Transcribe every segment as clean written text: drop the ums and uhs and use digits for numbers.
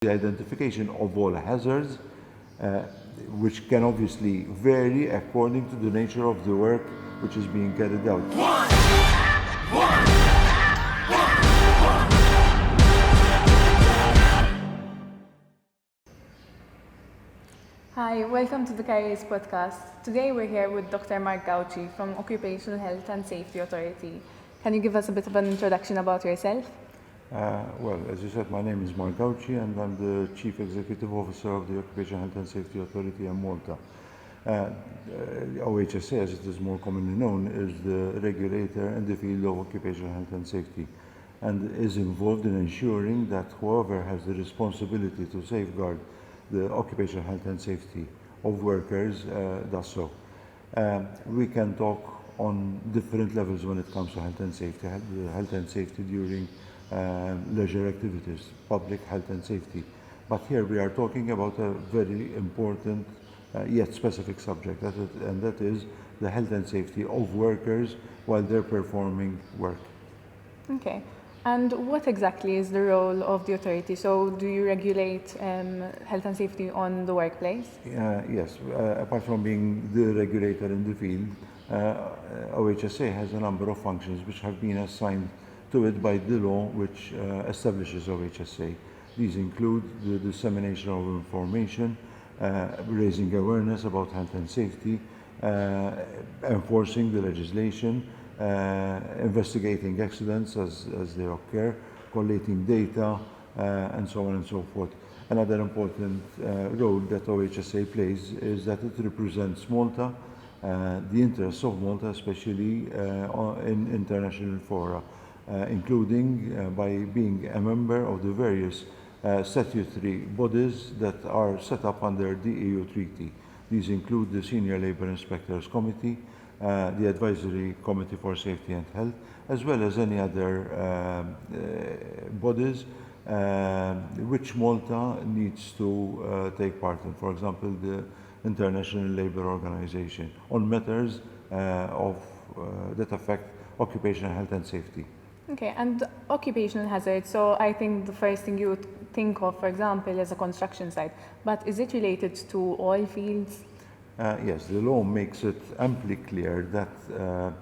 the identification of all hazards, which can obviously vary according to the nature of the work which is being carried out. Hi, welcome to the Careers Podcast. Today we're here with Dr. Mark Gauci from Occupational Health and Safety Authority. Can you give us a bit of an introduction about yourself? Well, as you said, my name is Mark Gauci and I'm the Chief Executive Officer of the Occupational Health and Safety Authority in Malta. OHSA, as it is more commonly known, is the regulator in the field of occupational health and safety and is involved in ensuring that whoever has the responsibility to safeguard the occupational health and safety of workers does so. We can talk on different levels when it comes to health and safety, health and safety during leisure activities, public health and safety. But here we are talking about a very important yet specific subject, and that is the health and safety of workers while they're performing work. Okay. And what exactly is the role of the authority? So do you regulate health and safety on the workplace? Yes. Apart from being the regulator in the field, OHSA has a number of functions which have been assigned to it by the law which establishes OHSA. These include the dissemination of information, raising awareness about health and safety, enforcing the legislation, investigating accidents as they occur, collating data, and so on and so forth. Another important role that OHSA plays is that it represents Malta, the interests of Malta, especially in international fora, including by being a member of the various statutory bodies that are set up under the EU treaty. These include the Senior Labour Inspectors Committee, the Advisory Committee for Safety and Health, as well as any other bodies which Malta needs to take part in. For example, the International Labour Organization, on matters that affect occupational health and safety. Okay, and occupational hazards. So I think the first thing you would think of, for example, is a construction site. But is it related to all fields? Yes, the law makes it amply clear that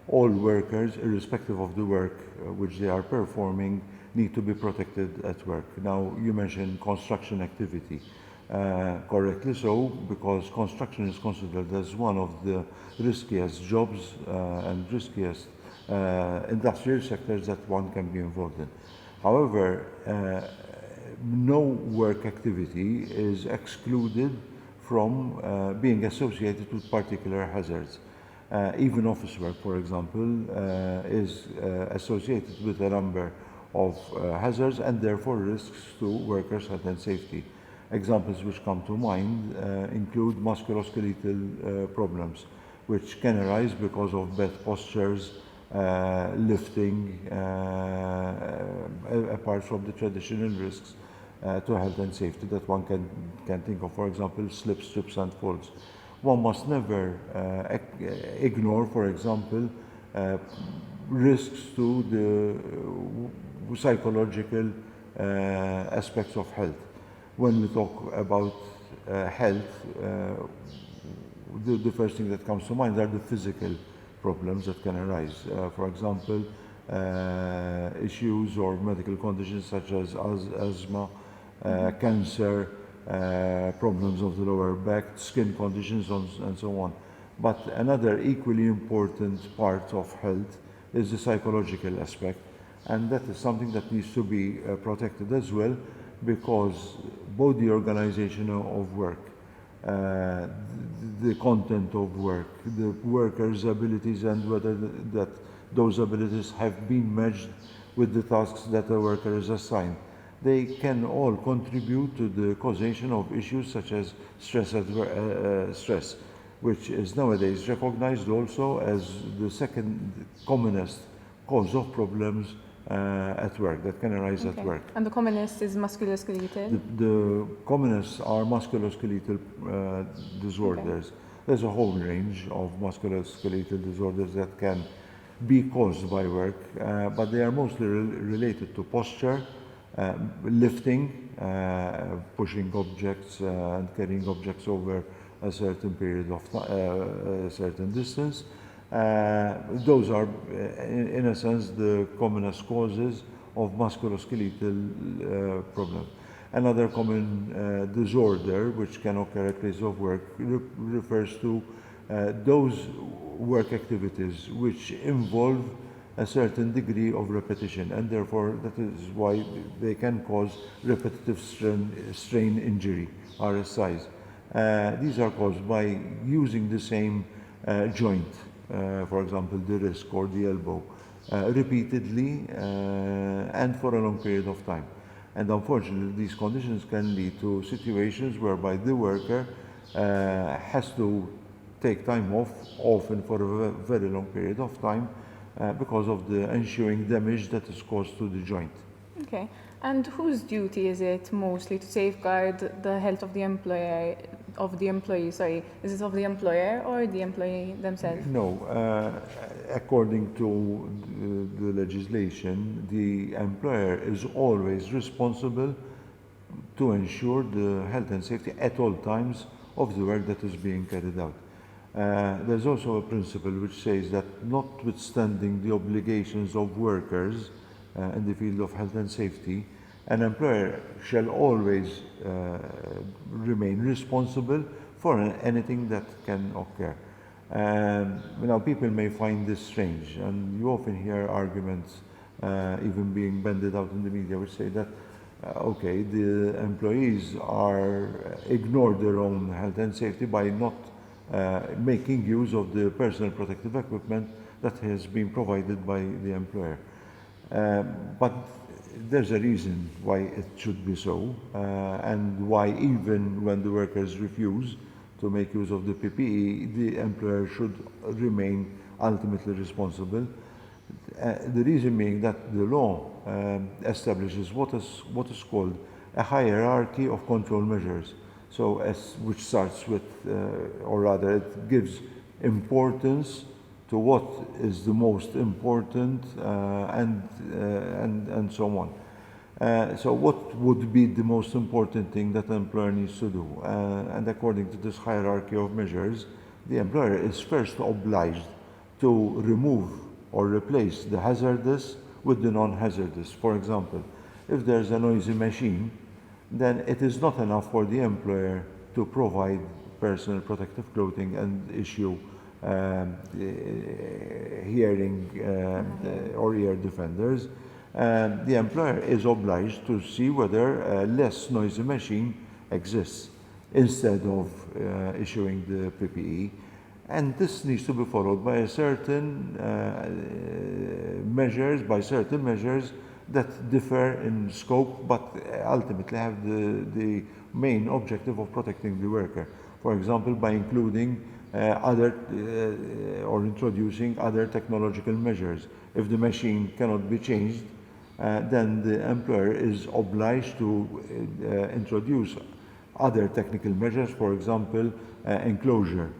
all workers, irrespective of the work which they are performing, need to be protected at work. Now, you mentioned construction activity. Correctly so, because construction is considered as one of the riskiest jobs and riskiest industrial sectors that one can be involved in. However, no work activity is excluded from being associated with particular hazards. Even office work, for example, is associated with a number of hazards and therefore risks to workers' health and safety. Examples which come to mind include musculoskeletal problems, which can arise because of bad postures, lifting, apart from the traditional risks to health and safety that one can think of, for example, slips, trips and falls. One must never ignore, for example, risks to the psychological aspects of health. When we talk about health, the first thing that comes to mind are the physical problems that can arise. For example, issues or medical conditions such as asthma, cancer, problems of the lower back, skin conditions, and so on. But another equally important part of health is the psychological aspect, and that is something that needs to be protected as well, because both the organization of work, the content of work, the workers' abilities, and whether that those abilities have been matched with the tasks that a worker is assigned, they can all contribute to the causation of issues such as stress, which is nowadays recognized also as the second commonest cause of problems at work, that can arise at work. And the commonest is musculoskeletal? The commonest are musculoskeletal disorders. Okay. There's a whole range of musculoskeletal disorders that can be caused by work, but they are mostly related to posture, lifting, pushing objects and carrying objects over a certain period of time, a certain distance. Those are, in a sense, the commonest causes of musculoskeletal problems. Another common disorder which can occur at place of work refers to those work activities which involve a certain degree of repetition, and therefore that is why they can cause repetitive strain injury, RSIs. These are caused by using the same joint, for example, the wrist or the elbow, repeatedly and for a long period of time. And unfortunately, these conditions can lead to situations whereby the worker has to take time off, often for a very long period of time, because of the ensuing damage that is caused to the joint. Okay. And whose duty is it mostly to safeguard the health of the employee? Sorry, is it of the employer or the employee themselves? No, according to the legislation, the employer is always responsible to ensure the health and safety at all times of the work that is being carried out. There's also a principle which says that notwithstanding the obligations of workers in the field of health and safety, an employer shall always remain responsible for anything that can occur. People may find this strange, and you often hear arguments even being banded out in the media which say that okay, the employees are ignore their own health and safety by not making use of the personal protective equipment that has been provided by the employer. But there's a reason why it should be so, and why even when the workers refuse to make use of the PPE, the employer should remain ultimately responsible. The reason being that the law establishes what is called a hierarchy of control measures. So, which starts with, or rather, it gives importance to what is the most important, and so on. So, what would be the most important thing that an employer needs to do? And according to this hierarchy of measures, the employer is first obliged to remove or replace the hazardous with the non-hazardous. For example, if there's a noisy machine, then it is not enough for the employer to provide personal protective clothing and issue hearing or ear defenders. The employer is obliged to see whether a less noisy machine exists instead of issuing the PPE. And this needs to be followed by certain measures that differ in scope, but ultimately have the main objective of protecting the worker. For example, by including or introducing other technological measures. If the machine cannot be changed, then the employer is obliged to introduce other technical measures, for example, enclosure,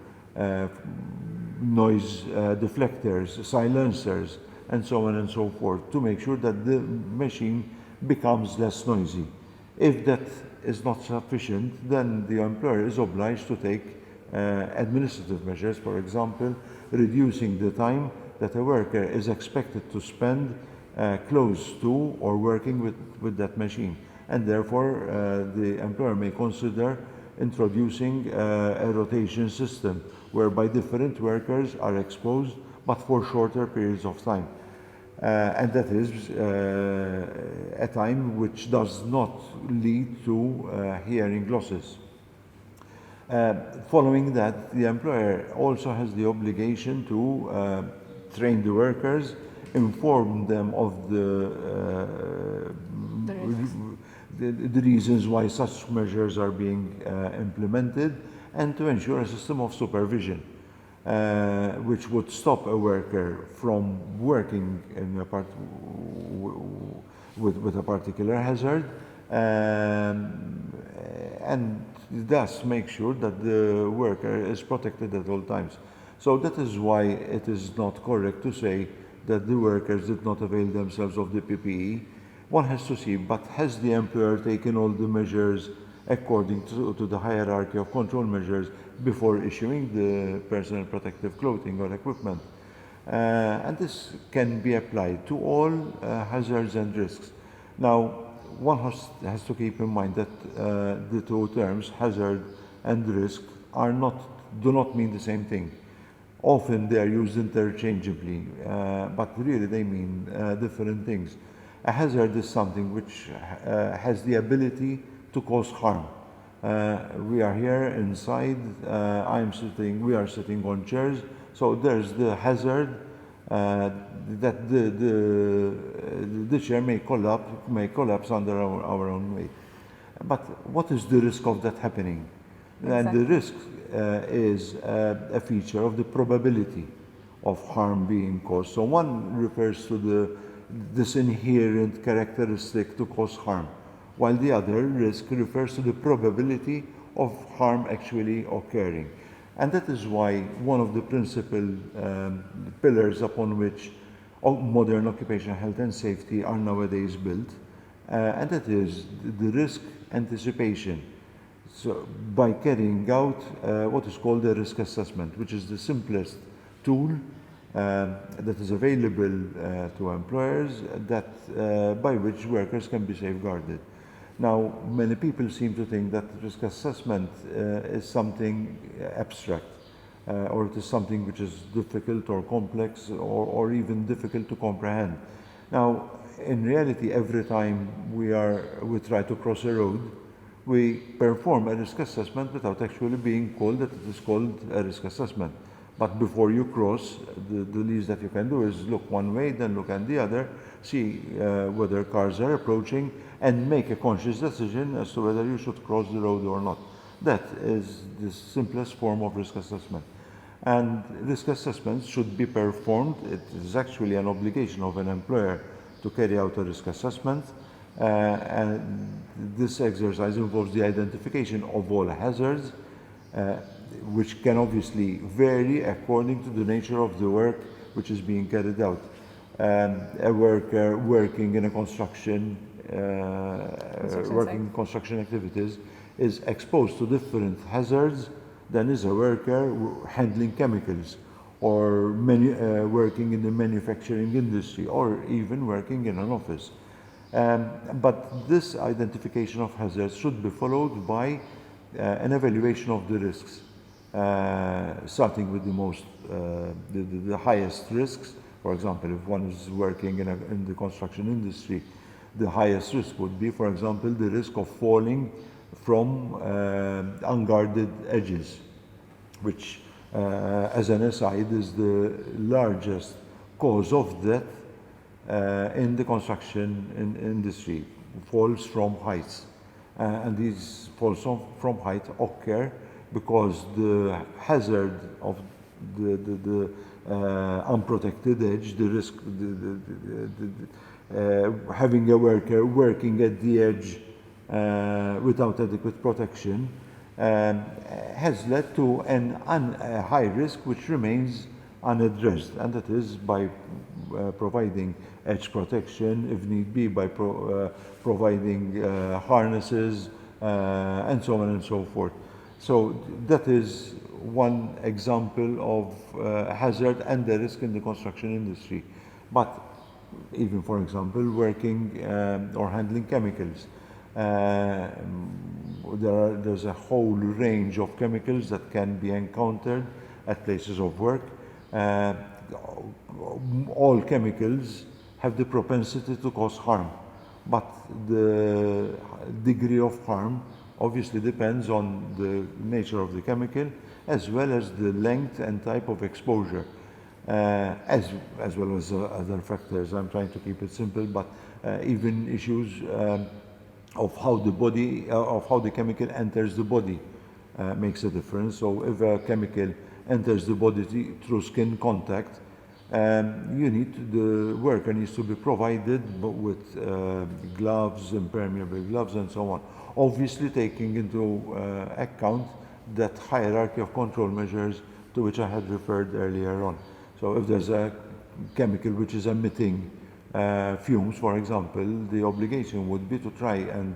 noise deflectors, silencers, and so on and so forth, to make sure that the machine becomes less noisy. If that is not sufficient, then the employer is obliged to take administrative measures, for example, reducing the time that a worker is expected to spend close to or working with that machine. And therefore, the employer may consider introducing a rotation system whereby different workers are exposed but for shorter periods of time. And that is a time which does not lead to hearing losses. Following that, the employer also has the obligation to train the workers, inform them of the reasons why such measures are being implemented, and to ensure a system of supervision which would stop a worker from working in with a particular hazard, and thus make sure that the worker is protected at all times. So that is why it is not correct to say that the workers did not avail themselves of the PPE. one has to see, but has the employer taken all the measures according to the hierarchy of control measures before issuing the personal protective clothing or equipment? And this can be applied to all hazards and risks. Now, one has to keep in mind that the two terms, hazard and risk, do not mean the same thing. Often they are used interchangeably, but really they mean different things. A hazard is something which has the ability to cause harm. We are here inside, we are sitting on chairs, so there's the hazard that the chair may collapse under our own weight. But what is the risk of that happening? And the risk is a feature of the probability of harm being caused. So one refers to this inherent characteristic to cause harm, while the other, risk, refers to the probability of harm actually occurring. And that is why one of the principal pillars upon which modern occupational health and safety are nowadays built, and that is the risk anticipation. So by carrying out what is called a risk assessment, which is the simplest tool that is available to employers by which workers can be safeguarded. Now, many people seem to think that risk assessment is something abstract, or it is something which is difficult or complex or even difficult to comprehend. Now, in reality, every time we try to cross a road, we perform a risk assessment without actually being told that it is called a risk assessment. But before you cross, the least that you can do is look one way, then look at the other, see whether cars are approaching, and make a conscious decision as to whether you should cross the road or not. That is the simplest form of risk assessment. And risk assessments should be performed. It is actually an obligation of an employer to carry out a risk assessment. And this exercise involves the identification of all hazards, which can obviously vary according to the nature of the work which is being carried out. A worker working in a construction activities is exposed to different hazards than is a worker handling chemicals, or working in the manufacturing industry, or even working in an office. But this identification of hazards should be followed by an evaluation of the risks, starting with the highest risks. For example, if one is working in the construction industry, the highest risk would be, for example, the risk of falling from unguarded edges, which, as an aside, is the largest cause of death in the construction industry. Falls from heights. And these falls from height occur because the hazard of the unprotected edge, the risk, having a worker working at the edge without adequate protection, has led to a high risk which remains unaddressed, and that is by providing edge protection, if need be, by providing harnesses, and so on and so forth. So that is one example of hazard and the risk in the construction industry. But even, for example, working or handling chemicals, there's a whole range of chemicals that can be encountered at places of work. All chemicals have the propensity to cause harm, but the degree of harm obviously depends on the nature of the chemical, as well as the length and type of exposure, as well as other factors. I'm trying to keep it simple, but even issues of how the chemical enters the body makes a difference. So if a chemical enters the body through skin contact, the worker needs to be provided with gloves, impermeable gloves, and so on. Obviously, taking into account that hierarchy of control measures to which I had referred earlier on. So if there's a chemical which is emitting fumes, for example, the obligation would be to try and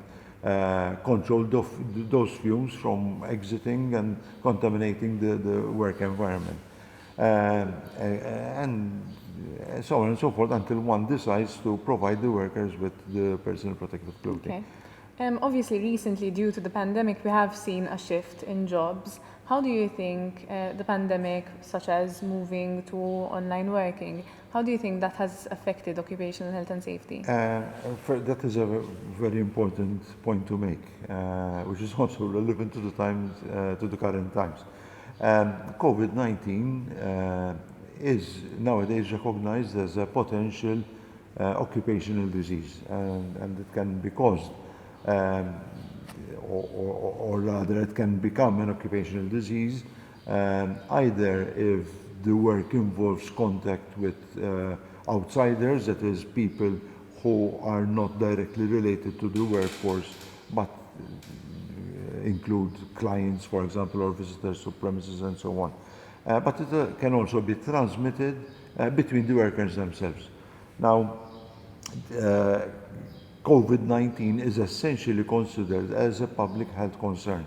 control those fumes from exiting and contaminating the work environment. And so on and so forth until one decides to provide the workers with the personal protective clothing. Okay. Obviously, recently, due to the pandemic, we have seen a shift in jobs. How do you think the pandemic, such as moving to online working, how do you think that has affected occupational health and safety? That is a very important point to make, which is also relevant to the times, to the current times. COVID-19 is nowadays recognized as a potential occupational disease, and it can be caused, or rather it can become an occupational disease either if the work involves contact with outsiders, that is people who are not directly related to the workforce but include clients, for example, or visitors to premises and so on. But it can also be transmitted between the workers themselves. Now, COVID-19 is essentially considered as a public health concern.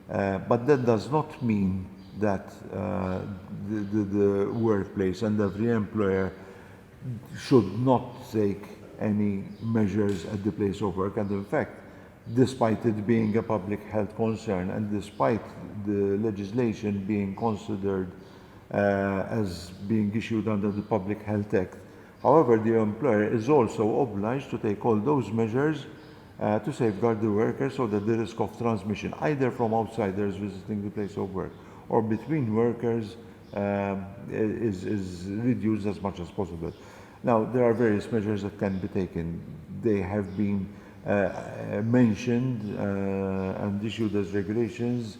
But that does not mean that the workplace and every employer should not take any measures at the place of work. And in fact, despite it being a public health concern and despite the legislation being considered as being issued under the Public Health Act, however, the employer is also obliged to take all those measures to safeguard the workers so that the risk of transmission, either from outsiders visiting the place of work or between workers, is reduced as much as possible. Now, there are various measures that can be taken. They have been mentioned and issued as regulations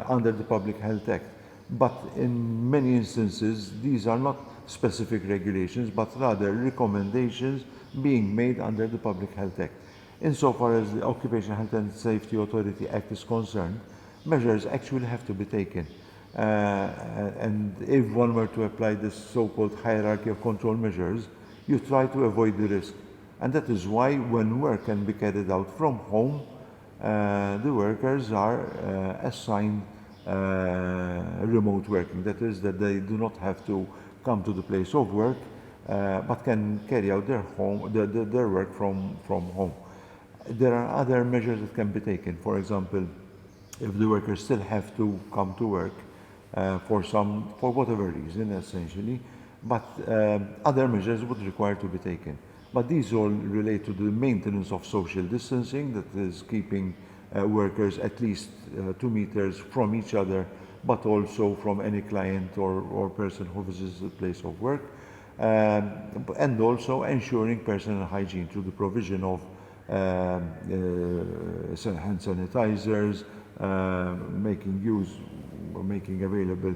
under the Public Health Act. But in many instances, these are not specific regulations, but rather recommendations being made under the Public Health Act. Insofar as the Occupational Health and Safety Authority Act is concerned, measures actually have to be taken. And if one were to apply this so-called hierarchy of control measures, you try to avoid the risk. And that is why when work can be carried out from home, the workers are assigned remote working. That is, that they do not have to come to the place of work, but can carry out their work from home. There are other measures that can be taken. For example, if the workers still have to come to work for whatever reason, essentially, but other measures would require to be taken. But these all relate to the maintenance of social distancing, that is keeping workers at least 2 meters from each other, but also from any client or person who visits the place of work, and also ensuring personal hygiene through the provision of hand sanitizers, making available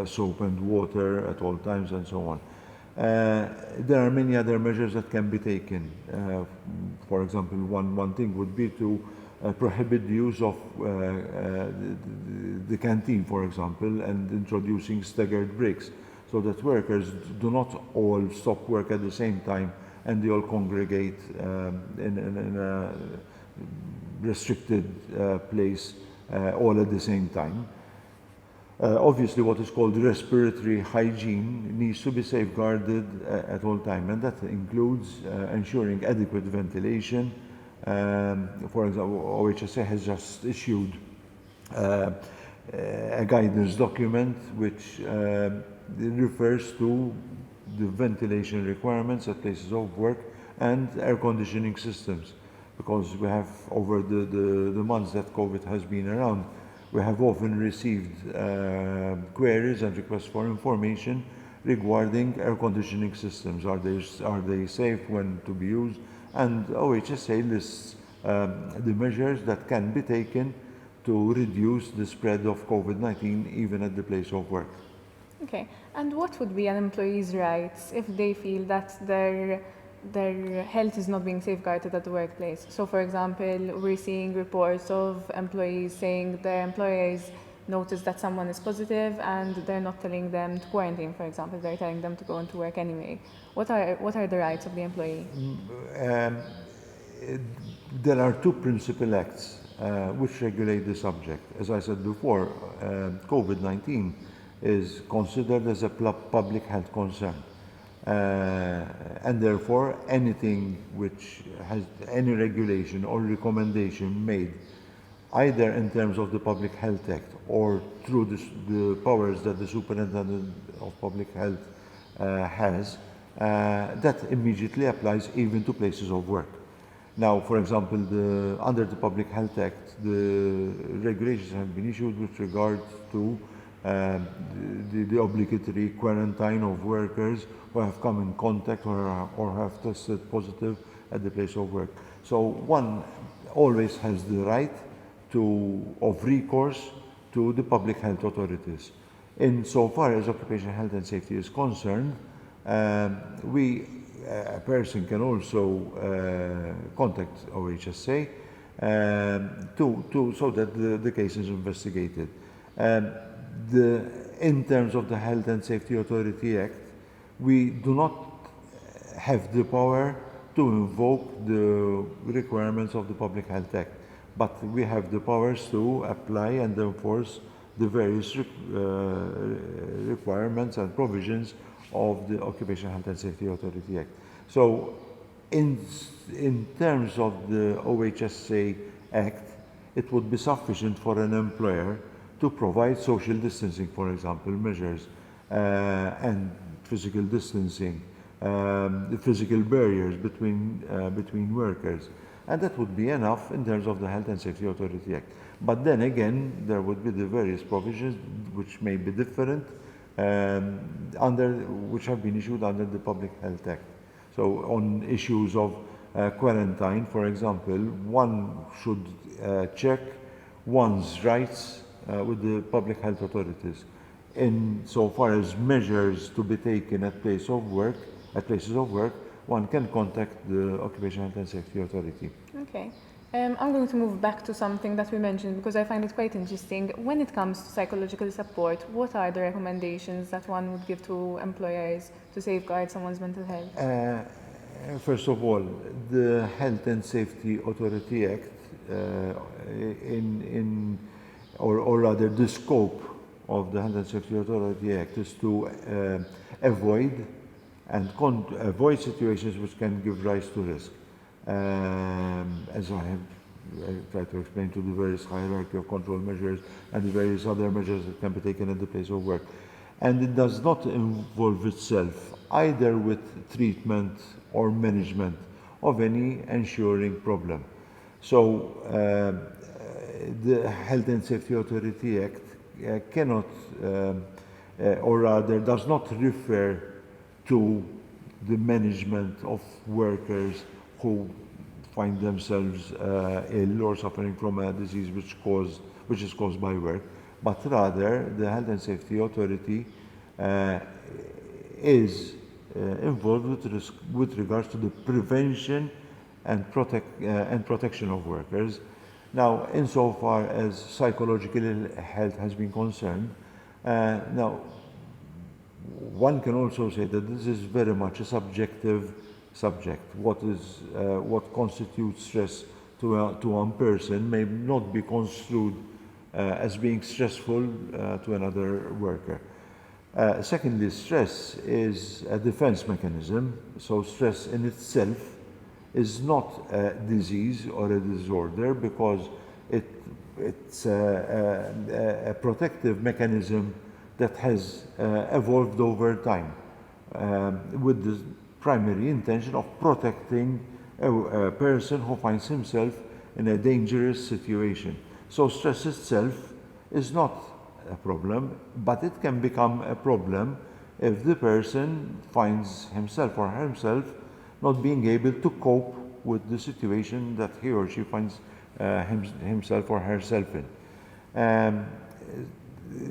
soap and water at all times, and so on. There are many other measures that can be taken. For example, one thing would be to prohibit the use of the canteen, for example, and introducing staggered breaks so that workers do not all stop work at the same time and they all congregate in a restricted place all at the same time. Obviously, what is called respiratory hygiene needs to be safeguarded at all times, and that includes ensuring adequate ventilation. For example, OHSA has just issued a guidance document which refers to the ventilation requirements at places of work and air conditioning systems, because we have, over the months that COVID has been around, we have often received queries and requests for information regarding air conditioning systems. Are they safe when to be used? And OHSA lists the measures that can be taken to reduce the spread of COVID-19 even at the place of work. Okay, and what would be an employee's rights if they feel that their health is not being safeguarded at the workplace? So, for example, we're seeing reports of employees saying their employer is notice that someone is positive and they're not telling them to quarantine, for example, they're telling them to go into work anyway. What are the rights of the employee? Um, there are two principal acts which regulate the subject. As I said before, COVID-19 is considered as a public health concern. And therefore, anything which has any regulation or recommendation made, either in terms of the Public Health Act or through the powers that the Superintendent of Public Health has, that immediately applies even to places of work. Now, for example, under the Public Health Act, the regulations have been issued with regard to the obligatory quarantine of workers who have come in contact or have tested positive at the place of work. So one always has the right of recourse to the public health authorities. Insofar as occupational health and safety is concerned, a person can also contact OHSA so that the case is investigated. In terms of the Health and Safety Authority Act, we do not have the power to invoke the requirements of the Public Health Act, but we have the powers to apply and enforce the various requirements and provisions of the Occupational Health and Safety Authority Act. So in terms of the OHSA Act, it would be sufficient for an employer to provide social distancing, for example, measures and physical distancing, the physical barriers between workers. And that would be enough in terms of the Health and Safety Authority Act. But then again, there would be the various provisions which may be different which have been issued under the Public Health Act. So on issues of quarantine, for example, one should check one's rights with the public health authorities. Insofar as measures to be taken at places of work, one can contact the Occupational Health and Safety Authority. Okay. I'm going to move back to something that we mentioned because I find it quite interesting. When it comes to psychological support, what are the recommendations that one would give to employers to safeguard someone's mental health? First of all, the Health and Safety Authority Act, or rather the scope of the Health and Safety Authority Act is to avoid situations which can give rise to risk. As I have tried to explain, to the various hierarchy of control measures and the various other measures that can be taken at the place of work. And it does not involve itself either with treatment or management of any ensuring problem. So the Health and Safety Authority Act cannot, or rather does not refer to the management of workers who find themselves ill or suffering from a disease which is caused by work, but rather the Health and Safety Authority is involved with regards to the prevention and protection of workers. Now, insofar as psychological health has been concerned, now one can also say that this is very much a subjective subject. What constitutes stress to one person may not be construed as being stressful to another worker. Secondly, stress is a defense mechanism, so stress in itself is not a disease or a disorder because it's a protective mechanism that has evolved over time with the primary intention of protecting a person who finds himself in a dangerous situation. So stress itself is not a problem, but it can become a problem if the person finds himself or herself not being able to cope with the situation that he or she finds himself or herself in.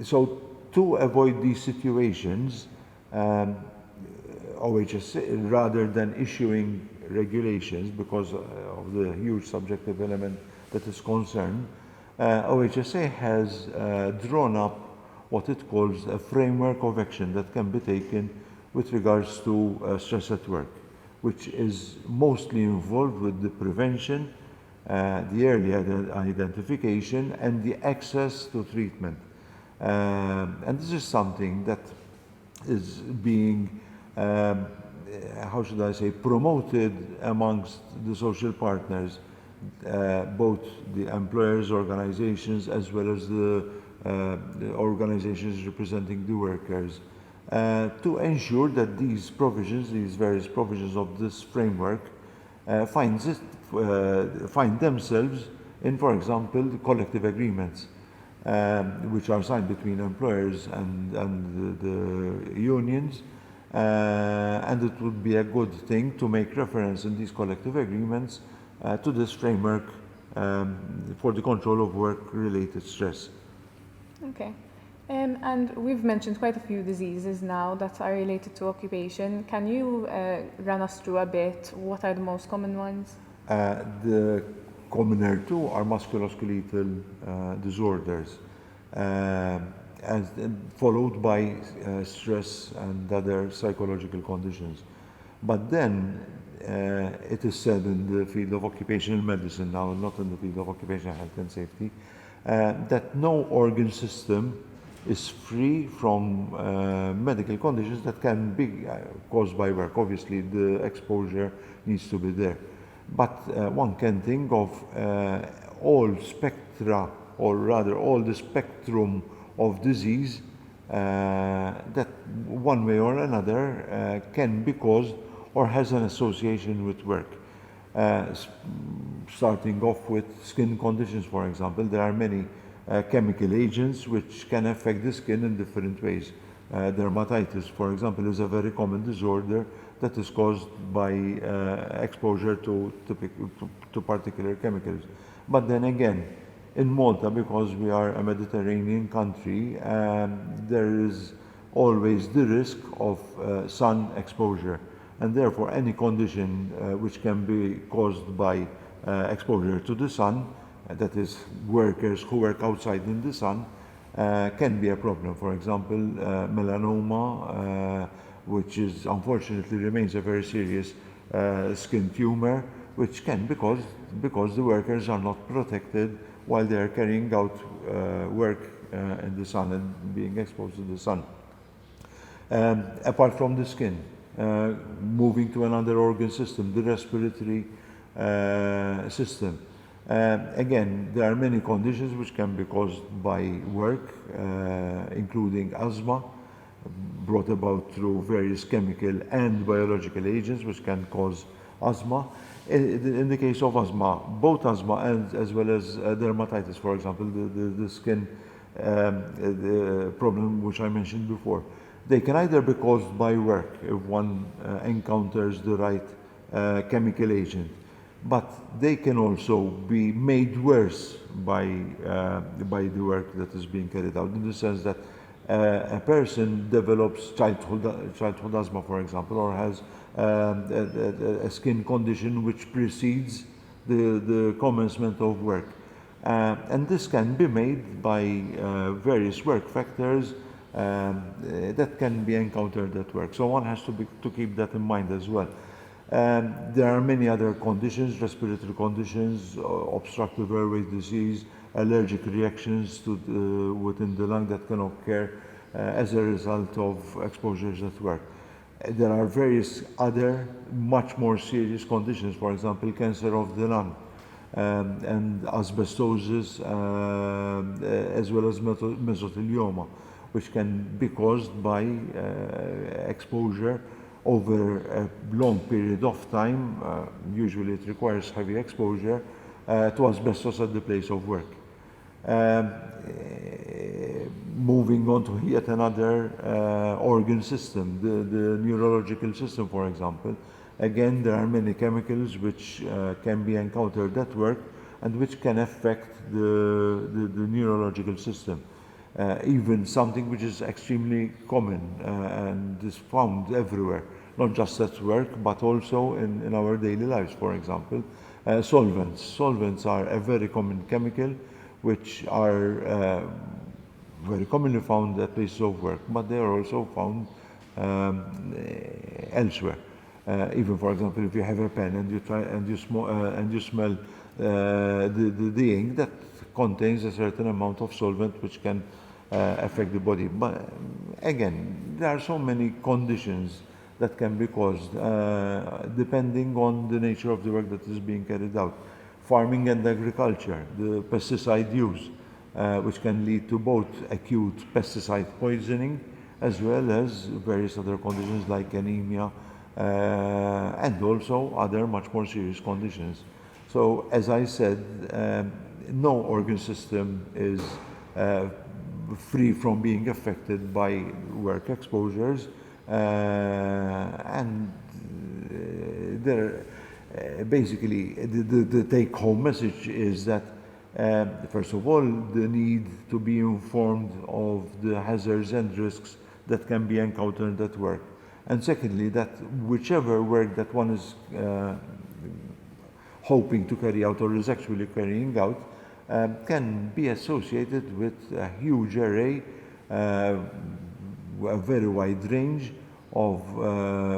So to avoid these situations, OHSA, rather than issuing regulations because of the huge subjective element that is concerned, OHSA has drawn up what it calls a framework of action that can be taken with regards to stress at work, which is mostly involved with the prevention, the early identification, and the access to treatment. And this is something that is being, how should I say, promoted amongst the social partners, both the employers' organizations as well as the organizations representing the workers, to ensure that these provisions, these various provisions of this framework, find themselves in, for example, the collective agreements, which are signed between employers and the unions. And it would be a good thing to make reference in these collective agreements to this framework for the control of work-related stress. Okay. And we've mentioned quite a few diseases now that are related to occupation. Can you run us through a bit? What are the most common ones? The commoner two are musculoskeletal disorders, and followed by stress and other psychological conditions. But then it is said in the field of occupational medicine now, not in the field of occupational health and safety, that no organ system is free from medical conditions that can be caused by work. Obviously, the exposure needs to be there. But one can think of all spectra, or rather all the spectrum of disease that one way or another can be caused or has an association with work. Starting off with skin conditions, for example, there are many chemical agents which can affect the skin in different ways. Dermatitis, for example, is a very common disorder that is caused by exposure to particular chemicals. But then again, in Malta, because we are a Mediterranean country, there is always the risk of sun exposure. And therefore, any condition which can be caused by exposure to the sun, that is, workers who work outside in the sun, can be a problem. For example, melanoma, which is unfortunately remains a very serious skin tumor, which can be caused because the workers are not protected while they are carrying out work in the sun and being exposed to the sun. Apart from the skin, moving to another organ system, the respiratory system. Again, there are many conditions which can be caused by work, including asthma, brought about through various chemical and biological agents which can cause asthma. In the case of asthma, both asthma and as well as dermatitis, for example, the skin the problem which I mentioned before, they can either be caused by work if one encounters the right chemical agent, but they can also be made worse by the work that is being carried out, in the sense that a person develops childhood asthma, for example, or has a skin condition which precedes the commencement of work. And this can be made by various work factors that can be encountered at work. So one has to keep that in mind as well. There are many other conditions, respiratory conditions, obstructive airway disease, allergic reactions within the lung that can occur as a result of exposures at work. There are various other much more serious conditions, for example, cancer of the lung and asbestosis, as well as mesothelioma, which can be caused by exposure over a long period of time. Usually it requires heavy exposure to asbestos at the place of work. Moving on to yet another organ system, the neurological system, for example. Again, there are many chemicals which can be encountered at work and which can affect the neurological system. Even something which is extremely common and is found everywhere, not just at work, but also in our daily lives, for example. Solvents. Solvents are a very common chemical which are very commonly found at places of work, but they are also found elsewhere. Even, for example, if you have a pen and you try and you smell the ink that contains a certain amount of solvent which can affect the body. But again, there are so many conditions that can be caused depending on the nature of the work that is being carried out. Farming and agriculture, the pesticide use, which can lead to both acute pesticide poisoning as well as various other conditions like anemia and also other much more serious conditions. So as I said, no organ system is free from being affected by work exposures, and there basically the take-home message is that first of all, the need to be informed of the hazards and risks that can be encountered at work, and secondly, that whichever work that one is hoping to carry out or is actually carrying out can be associated with a huge array, a very wide range of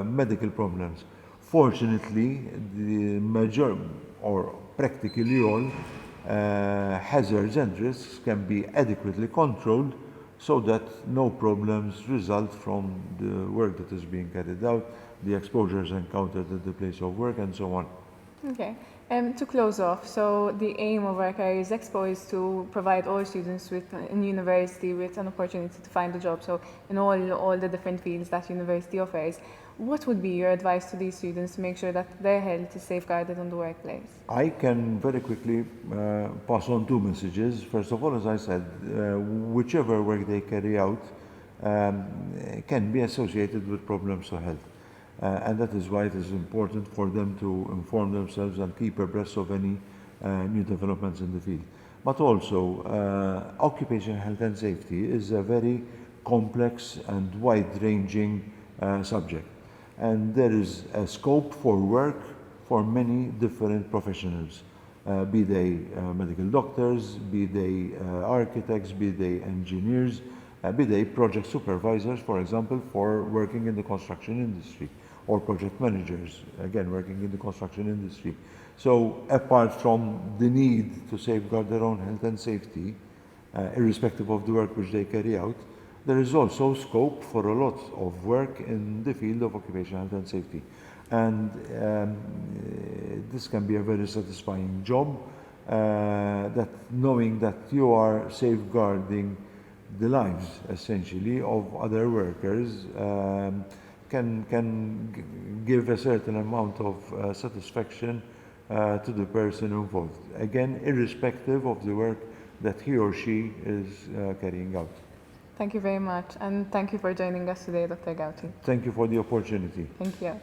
medical problems. Fortunately, the major or practically all hazards and risks can be adequately controlled so that no problems result from the work that is being carried out, the exposures encountered at the place of work, and so on. Okay. To close off, so the aim of our career is expo is to provide all students in university with an opportunity to find a job. So in all the different fields that university offers, what would be your advice to these students to make sure that their health is safeguarded in the workplace? I can very quickly pass on two messages. First of all, as I said, whichever work they carry out can be associated with problems to health. And that is why it is important for them to inform themselves and keep abreast of any new developments in the field. But also, occupational health and safety is a very complex and wide-ranging subject. And there is a scope for work for many different professionals, be they medical doctors, be they architects, be they engineers, be they project supervisors, for example, for working in the construction industry, or project managers, again, working in the construction industry. So apart from the need to safeguard their own health and safety, irrespective of the work which they carry out, there is also scope for a lot of work in the field of occupational health and safety. And this can be a very satisfying job, that knowing that you are safeguarding the lives, essentially, of other workers can give a certain amount of satisfaction to the person involved. Again, irrespective of the work that he or she is carrying out. Thank you very much, and thank you for joining us today, Dr. Gauti. Thank you for the opportunity. Thank you.